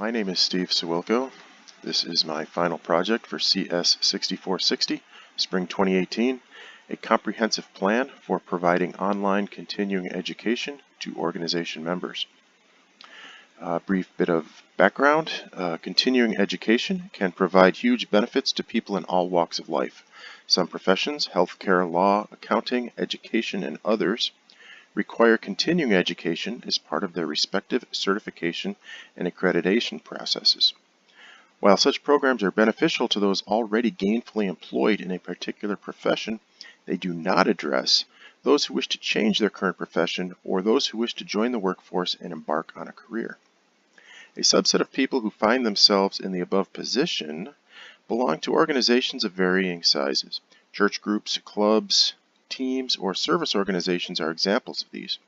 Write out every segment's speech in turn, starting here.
My name is Steve Sawilko. This is my final project for CS6460, Spring 2018, a comprehensive plan for providing online continuing education to organization members. A brief bit of background. Continuing education can provide huge benefits to people in all walks of life. Some professions, healthcare, law, accounting, education, and others, require continuing education as part of their respective certification and accreditation processes. While such programs are beneficial to those already gainfully employed in a particular profession, they do not address those who wish to change their current profession or those who wish to join the workforce and embark on a career. A subset of people who find themselves in the above position belong to organizations of varying sizes. Church groups, clubs, teams, or service organizations are examples of these.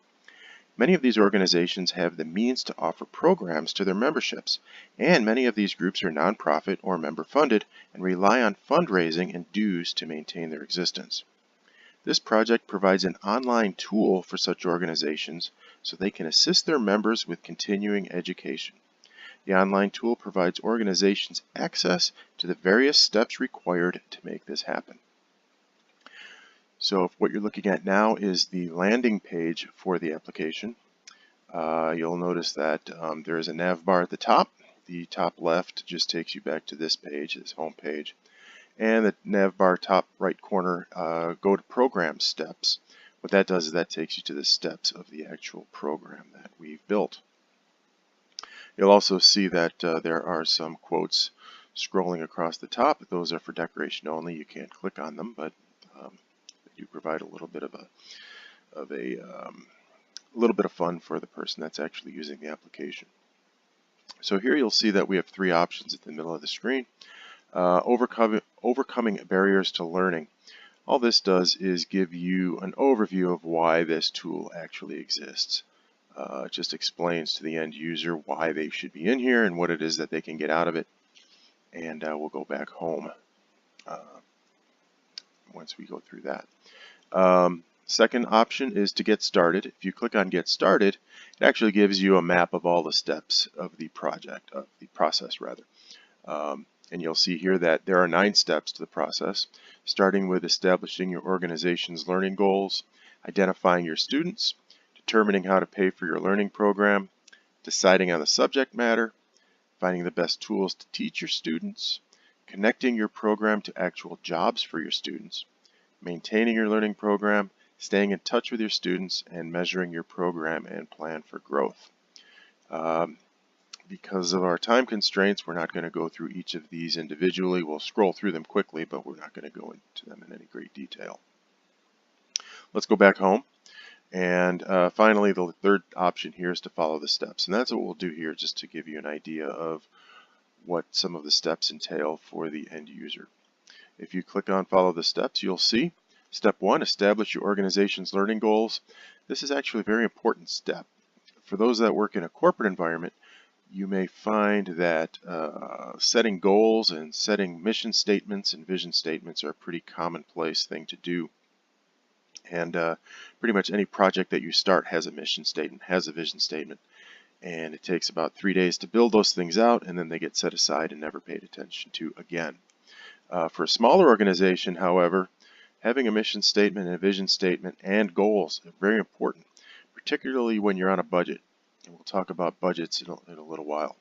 Many of these organizations have the means to offer programs to their memberships, and many of these groups are nonprofit or member-funded and rely on fundraising and dues to maintain their existence. This project provides an online tool for such organizations so they can assist their members with continuing education. The online tool provides organizations access to the various steps required to make this happen. So what you're looking at now is the landing page for the application. You'll notice that there is a nav bar at the top. The top left just takes you back to this page, this home page. And the nav bar top right corner, go to program steps. What that does is that takes you to the steps of the actual program that we've built. You'll also see that there are some quotes scrolling across the top. Those are for decoration only. You can't click on them, but you provide a little bit of fun for the person that's actually using the application. So here you'll see that we have three options at the middle of the screen. Overcoming barriers to learning. All this does is give you an overview of why this tool actually exists. It just explains to the end user why they should be in here and what it is that they can get out of it. And we'll go back home once we go through that. Second option is to get started. If you click on Get Started, it actually gives you a map of all the steps of the project, of the process rather. And you'll see here that there are 9 steps to the process, starting with establishing your organization's learning goals, identifying your students, determining how to pay for your learning program, deciding on the subject matter, finding the best tools to teach your students, connecting your program to actual jobs for your students, maintaining your learning program, staying in touch with your students, and measuring your program and plan for growth. Because of our time constraints, we're not going to go through each of these individually. We'll scroll through them quickly, but we're not going to go into them in any great detail. Let's go back home. And finally, the third option here is to follow the steps. And that's what we'll do here, just to give you an idea of what some of the steps entail for the end user. If you click on Follow the Steps, you'll see Step 1, establish your organization's learning goals. This is actually a very important step. For those that work in a corporate environment, you may find that setting goals and setting mission statements and vision statements are a pretty commonplace thing to do. And pretty much any project that you start has a mission statement, has a vision statement. And it takes about 3 days to build those things out, and then they get set aside and never paid attention to again. For a smaller organization, however, having a mission statement and a vision statement and goals are very important, particularly when you're on a budget. And we'll talk about budgets in a little while.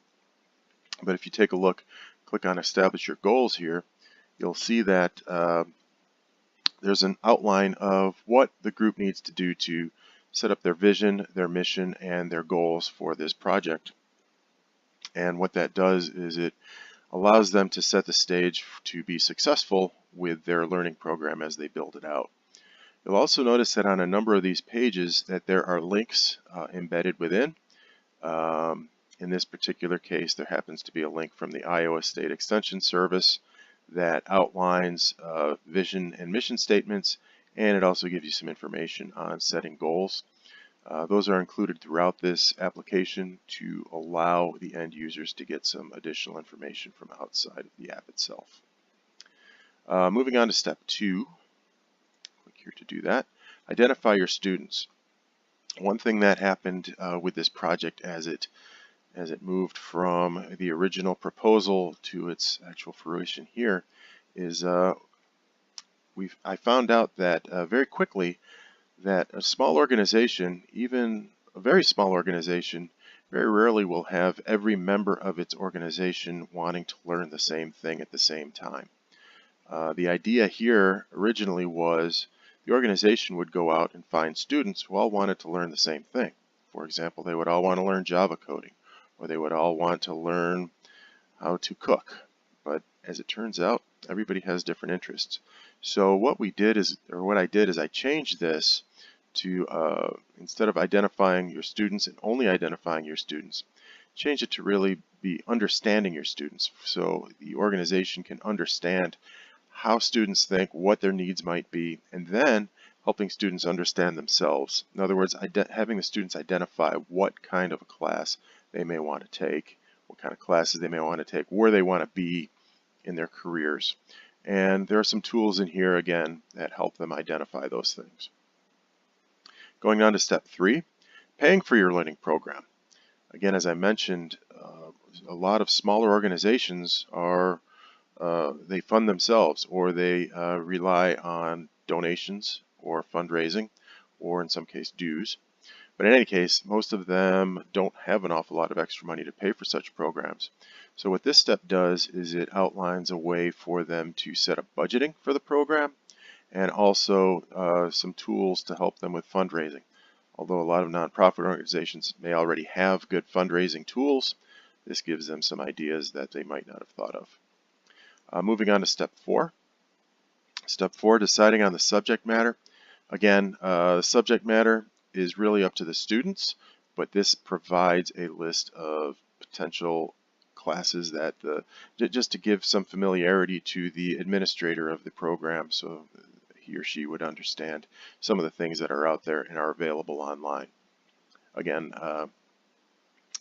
But if you take a look, click on Establish Your Goals here, you'll see that there's an outline of what the group needs to do to set up their vision, their mission, and their goals for this project. And what that does is it allows them to set the stage to be successful with their learning program as they build it out. You'll also notice that on a number of these pages that there are links embedded within. In this particular case, there happens to be a link from the Iowa State Extension Service that outlines vision and mission statements, and it also gives you some information on setting goals. Those are included throughout this application to allow the end users to get some additional information from outside of the app itself. Moving on to step 2, click here to do that. Identify your students. One thing that happened with this project as it as it moved from the original proposal to its actual fruition here is I found out that very quickly that a small organization, even a very small organization, very rarely will have every member of its organization wanting to learn the same thing at the same time. The idea here originally was the organization would go out and find students who all wanted to learn the same thing. For example, they would all want to learn Java coding, or they would all want to learn how to cook. But as it turns out, everybody has different interests. So what I did is I changed this to, instead of identifying your students and only identifying your students, change it to really be understanding your students. So the organization can understand how students think, what their needs might be, and then helping students understand themselves. In other words, having the students identify what kind of a class they may want to take, what kind of classes they may want to take, where they want to be in their careers. And there are some tools in here, again, that help them identify those things. Going on to step 3, paying for your learning program. Again, as I mentioned, a lot of smaller organizations they fund themselves, or they rely on donations or fundraising, or in some case dues. But in any case, most of them don't have an awful lot of extra money to pay for such programs. So what this step does is it outlines a way for them to set up budgeting for the program, and also some tools to help them with fundraising. Although a lot of nonprofit organizations may already have good fundraising tools, this gives them some ideas that they might not have thought of. Moving on to step 4. Step 4, deciding on the subject matter. Again, the subject matter is really up to the students, but this provides a list of potential classes that just to give some familiarity to the administrator of the program, so he or she would understand some of the things that are out there and are available online. Again,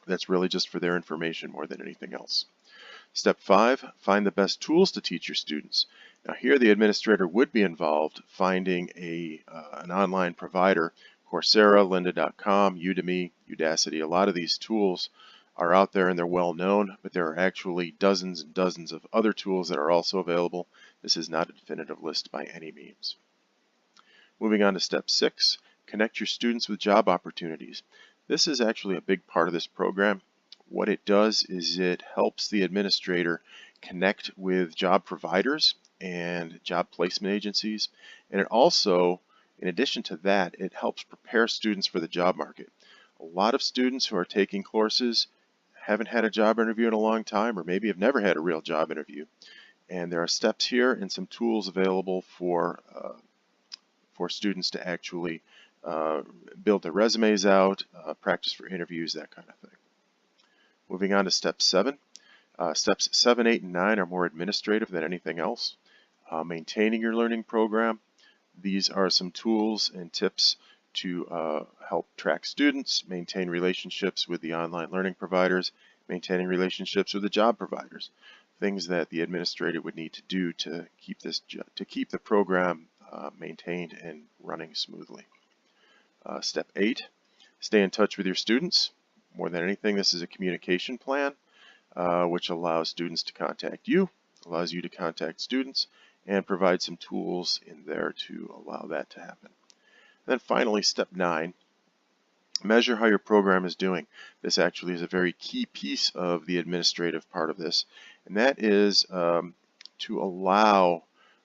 that's really just for their information more than anything else. Step 5, find the best tools to teach your students. Now here the administrator would be involved finding an online provider. Coursera, lynda.com, Udemy, Udacity. A lot of these tools are out there and they're well known, but there are actually dozens and dozens of other tools that are also available. This is not a definitive list by any means. Moving on to step 6, connect your students with job opportunities. This is actually a big part of this program. What it does is it helps the administrator connect with job providers and job placement agencies, and it also, in addition to that, it helps prepare students for the job market. A lot of students who are taking courses haven't had a job interview in a long time, or maybe have never had a real job interview. And there are steps here and some tools available for students to actually build their resumes out, practice for interviews, that kind of thing. Moving on to step 7. Steps 7, 8, and 9 are more administrative than anything else. Maintaining your learning program. These are some tools and tips to help track students, maintain relationships with the online learning providers, maintaining relationships with the job providers. Things that the administrator would need to do to keep the program maintained and running smoothly. Step 8, stay in touch with your students. More than anything, this is a communication plan which allows students to contact you, allows you to contact students, and provide some tools in there to allow that to happen. And then finally, step 9, measure how your program is doing. This actually is a very key piece of the administrative part of this, and that is to allow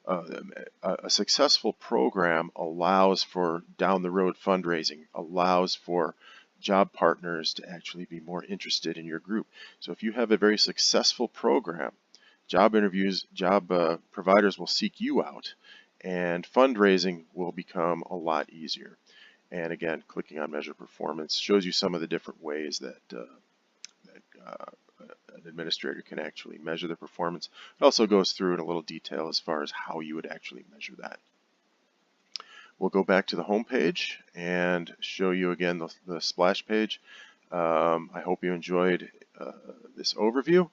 a successful program allows for down the road fundraising, allows for job partners to actually be more interested in your group. So if you have a very successful program, job providers will seek you out, and fundraising will become a lot easier. And again, clicking on Measure Performance shows you some of the different ways that an administrator can actually measure the performance. It also goes through in a little detail as far as how you would actually measure that. We'll go back to the home page and show you again the splash page. I hope you enjoyed this overview.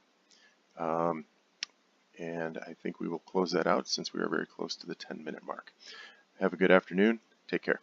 And I think we will close that out since we are very close to the 10-minute mark. Have a good afternoon. Take care.